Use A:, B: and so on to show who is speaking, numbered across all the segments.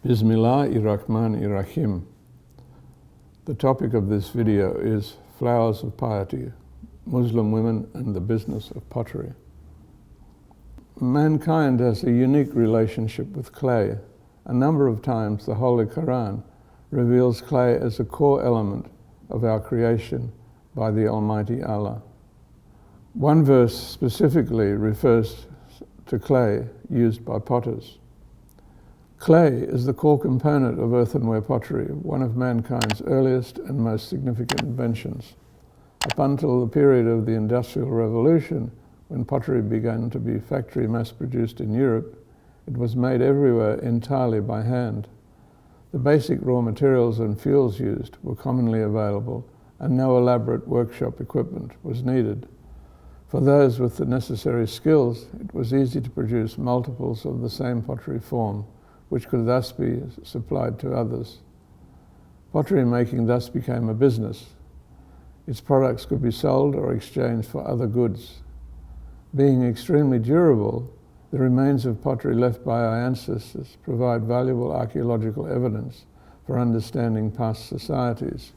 A: Bismillahir-Rahmanir-Rahim. The topic of this video is Flowers of Piety, Muslim Women and the Business of Pottery. Mankind has a unique relationship with clay. A number of times the Holy Quran reveals clay as a core element of our creation by the Almighty Allah. One verse specifically refers to clay used by potters. Clay is the core component of earthenware pottery, one of mankind's earliest and most significant inventions. Up until the period of the Industrial Revolution, when pottery began to be factory mass-produced in Europe, it was made everywhere entirely by hand. The basic raw materials and fuels used were commonly available, and no elaborate workshop equipment was needed. For those with the necessary skills, it was easy to produce multiples of the same pottery form, which could thus be supplied to others. Pottery making thus became a business. Its products could be sold or exchanged for other goods. Being extremely durable, the remains of pottery left by our ancestors provide valuable archaeological evidence for understanding past societies.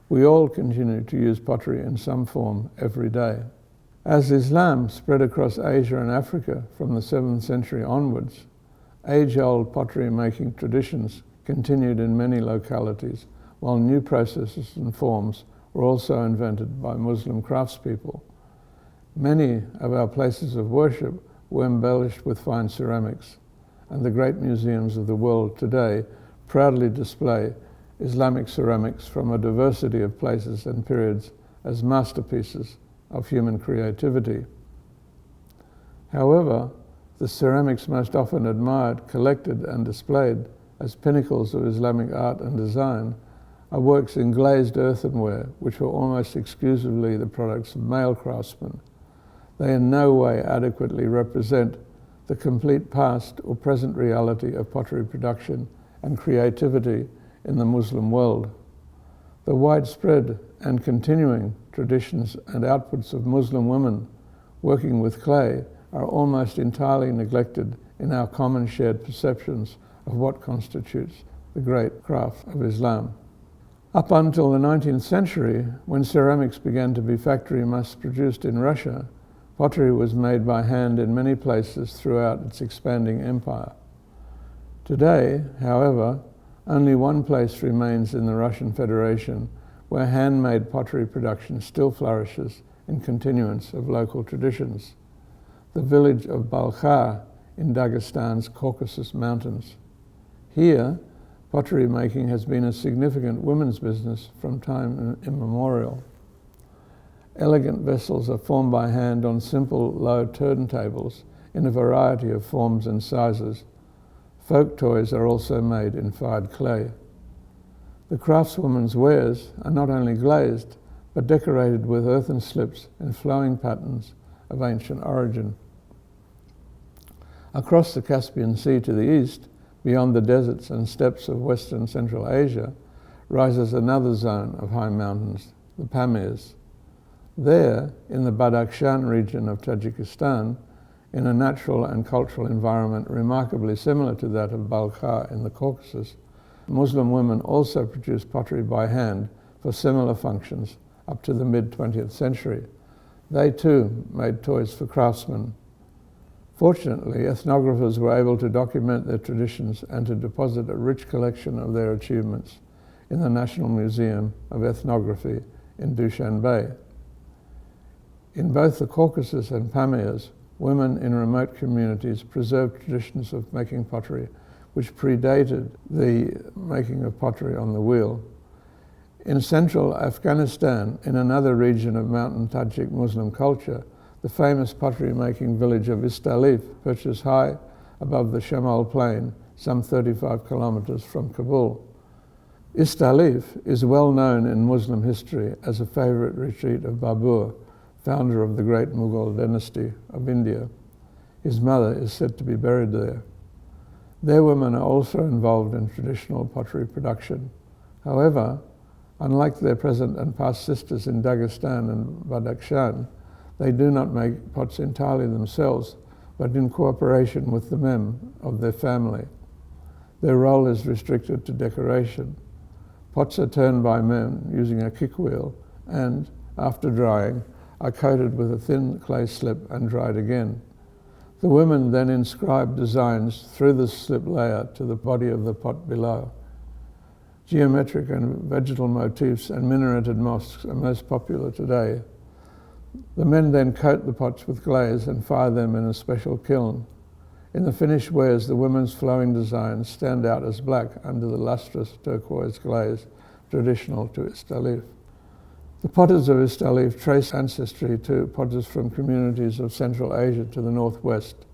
A: We all continue to use pottery in some form every day. As Islam spread across Asia and Africa from the 7th century onwards, age-old pottery-making traditions continued in many localities, while new processes and forms were also invented by Muslim craftspeople. Many of our places of worship were embellished with fine ceramics, and the great museums of the world today proudly display Islamic ceramics from a diversity of places and periods as masterpieces of human creativity. However, the ceramics most often admired, collected and displayed as pinnacles of Islamic art and design are works in glazed earthenware, which were almost exclusively the products of male craftsmen. They in no way adequately represent the complete past or present reality of pottery production and creativity in the Muslim world. The widespread and continuing traditions and outputs of Muslim women working with clay are almost entirely neglected in our common shared perceptions of what constitutes the great craft of Islam. Up until the 19th century, when ceramics began to be factory mass-produced in Russia, pottery was made by hand in many places throughout its expanding empire. Today, however, only one place remains in the Russian Federation where handmade pottery production still flourishes in continuance of local traditions: the village of Balkar in Dagestan's Caucasus Mountains. Here, pottery making has been a significant women's business from time immemorial. Elegant vessels are formed by hand on simple, low turntables in a variety of forms and sizes. Folk toys are also made in fired clay. The craftswoman's wares are not only glazed, but decorated with earthen slips and flowing patterns of ancient origin. Across the Caspian Sea to the east, beyond the deserts and steppes of Western Central Asia, rises another zone of high mountains, the Pamirs. There, in the Badakhshan region of Tajikistan, in a natural and cultural environment remarkably similar to that of Balkar in the Caucasus, Muslim women also produced pottery by hand for similar functions up to the mid-20th century. They too made toys for craftsmen. Fortunately, ethnographers were able to document their traditions and to deposit a rich collection of their achievements in the National Museum of Ethnography in Dushanbe. In both the Caucasus and Pamirs, women in remote communities preserved traditions of making pottery which predated the making of pottery on the wheel. In central Afghanistan, in another region of mountain Tajik Muslim culture, the famous pottery-making village of Istalif perches high above the Shamal Plain, some 35 kilometers from Kabul. Istalif is well known in Muslim history as a favorite retreat of Babur, founder of the great Mughal dynasty of India. His mother is said to be buried there. Their women are also involved in traditional pottery production. However, unlike their present and past sisters in Dagestan and Badakhshan, they do not make pots entirely themselves, but in cooperation with the men of their family. Their role is restricted to decoration. Pots are turned by men using a kick wheel and, after drying, are coated with a thin clay slip and dried again. The women then inscribe designs through the slip layer to the body of the pot below. Geometric and vegetal motifs and minareted mosques are most popular today. The men then coat the pots with glaze and fire them in a special kiln. In the finished wares, the women's flowing designs stand out as black under the lustrous turquoise glaze traditional to Istalif. The potters of Istalif trace ancestry to potters from communities of Central Asia to the northwest,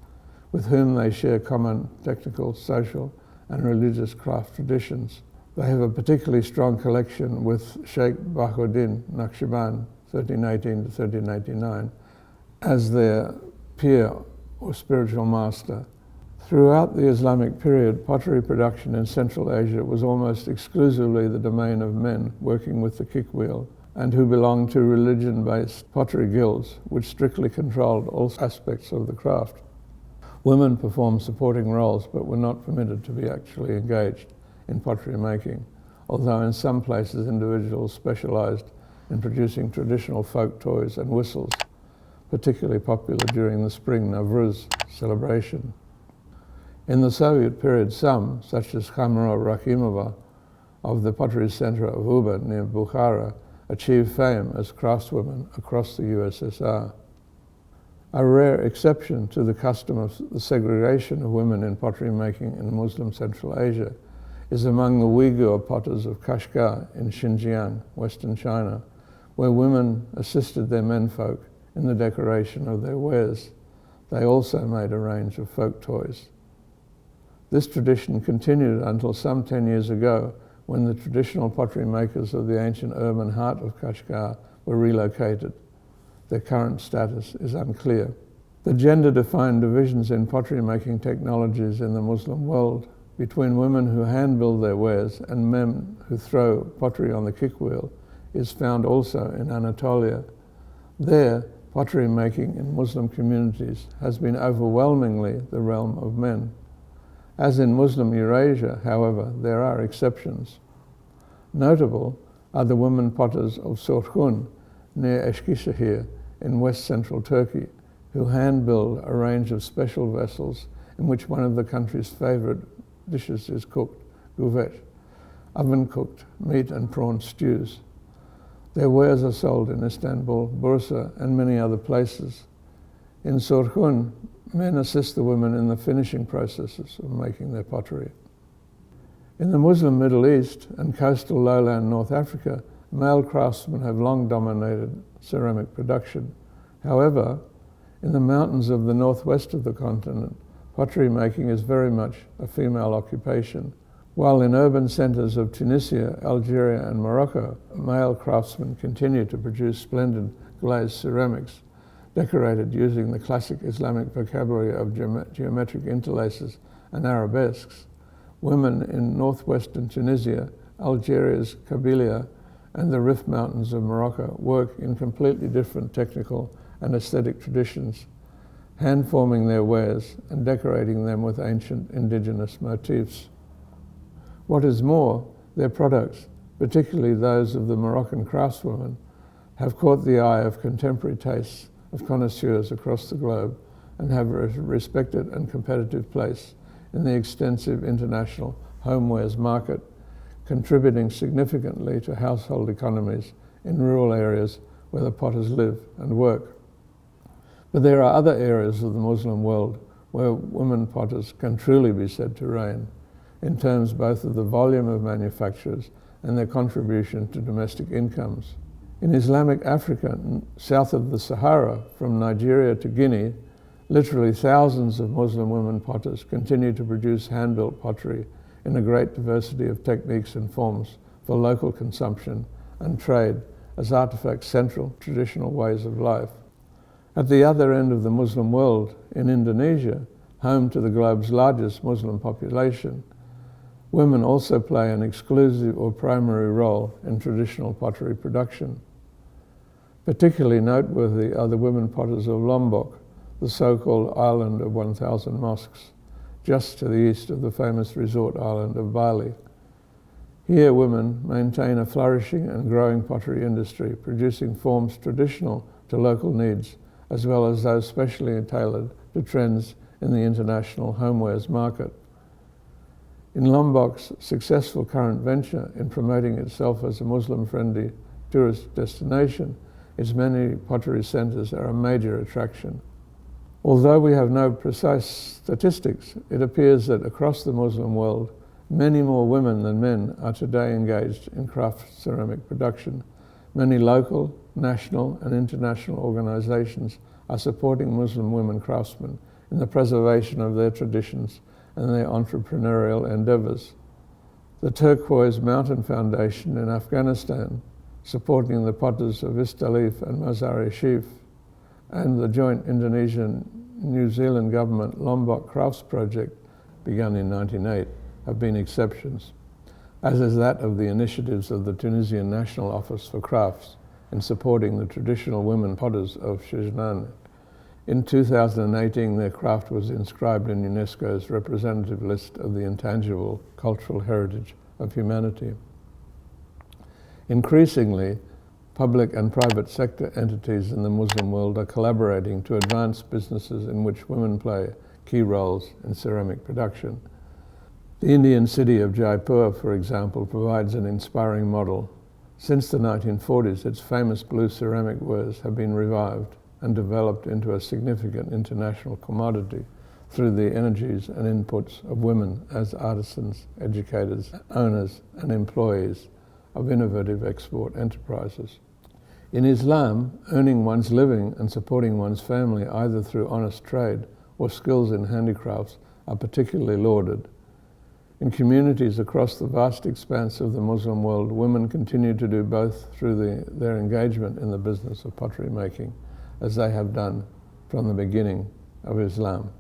A: with whom they share common technical, social, and religious craft traditions. They have a particularly strong collection with Sheikh Bahauddin Naqshband, 1318 to 1389, as their peer or spiritual master. Throughout the Islamic period, pottery production in Central Asia was almost exclusively the domain of men working with the kick wheel and who belonged to religion-based pottery guilds, which strictly controlled all aspects of the craft. Women performed supporting roles but were not permitted to be actually engaged in pottery making, although in some places individuals specialized in producing traditional folk toys and whistles, particularly popular during the spring Navruz celebration. In the Soviet period, some, such as Khamro Rakhimova of the pottery center of Uba near Bukhara, achieved fame as craftswomen across the USSR. A rare exception to the custom of the segregation of women in pottery making in Muslim Central Asia is among the Uyghur potters of Kashgar in Xinjiang, Western China, where women assisted their menfolk in the decoration of their wares. They also made a range of folk toys. This tradition continued until some 10 years ago, when the traditional pottery makers of the ancient urban heart of Kashgar were relocated. Their current status is unclear. The gender-defined divisions in pottery making technologies in the Muslim world between women who hand-build their wares and men who throw pottery on the kick wheel is found also in Anatolia. There, pottery making in Muslim communities has been overwhelmingly the realm of men. As in Muslim Eurasia, however, there are exceptions. Notable are the women potters of Sorghun near Eskişehir in west-central Turkey, who hand-build a range of special vessels in which one of the country's favorite dishes is cooked, guvet, oven-cooked meat and prawn stews. Their wares are sold in Istanbul, Bursa, and many other places. In Sorghun, men assist the women in the finishing processes of making their pottery. In the Muslim Middle East and coastal lowland North Africa, male craftsmen have long dominated ceramic production. However, in the mountains of the northwest of the continent, pottery making is very much a female occupation, while in urban centers of Tunisia, Algeria, and Morocco, male craftsmen continue to produce splendid glazed ceramics, decorated using the classic Islamic vocabulary of geometric interlaces and arabesques. Women in northwestern Tunisia, Algeria's Kabylia, and the Rif Mountains of Morocco work in completely different technical and aesthetic traditions, hand-forming their wares and decorating them with ancient indigenous motifs. What is more, their products, particularly those of the Moroccan craftswomen, have caught the eye of contemporary tastes of connoisseurs across the globe and have a respected and competitive place in the extensive international homewares market, contributing significantly to household economies in rural areas where the potters live and work. But there are other areas of the Muslim world where women potters can truly be said to reign, in terms both of the volume of manufacturers and their contribution to domestic incomes. In Islamic Africa, south of the Sahara, from Nigeria to Guinea, literally thousands of Muslim women potters continue to produce hand-built pottery in a great diversity of techniques and forms for local consumption and trade as artifacts central traditional ways of life. At the other end of the Muslim world, in Indonesia, home to the globe's largest Muslim population, women also play an exclusive or primary role in traditional pottery production. Particularly noteworthy are the women potters of Lombok, the so-called island of 1,000 mosques, just to the east of the famous resort island of Bali. Here, women maintain a flourishing and growing pottery industry, producing forms traditional to local needs, as well as those specially tailored to trends in the international homewares market. In Lombok's successful current venture in promoting itself as a Muslim-friendly tourist destination, its many pottery centres are a major attraction. Although we have no precise statistics, it appears that across the Muslim world, many more women than men are today engaged in craft ceramic production. Many local, national and international organisations are supporting Muslim women craftsmen in the preservation of their traditions and their entrepreneurial endeavours. The Turquoise Mountain Foundation in Afghanistan, supporting the potters of Istalif and Mazar-e-Sharif, and the joint Indonesian-New Zealand government Lombok Crafts Project, begun in 1908, have been exceptions, as is that of the initiatives of the Tunisian National Office for Crafts in supporting the traditional women potters of Shijnan. In 2018, their craft was inscribed in UNESCO's representative list of the intangible cultural heritage of humanity. Increasingly, public and private sector entities in the Muslim world are collaborating to advance businesses in which women play key roles in ceramic production. The Indian city of Jaipur, for example, provides an inspiring model. Since the 1940s, its famous blue ceramic wares have been revived and developed into a significant international commodity through the energies and inputs of women as artisans, educators, owners and employees of innovative export enterprises. In Islam, earning one's living and supporting one's family either through honest trade or skills in handicrafts are particularly lauded. In communities across the vast expanse of the Muslim world, women continue to do both through their engagement in the business of pottery making, as they have done from the beginning of Islam.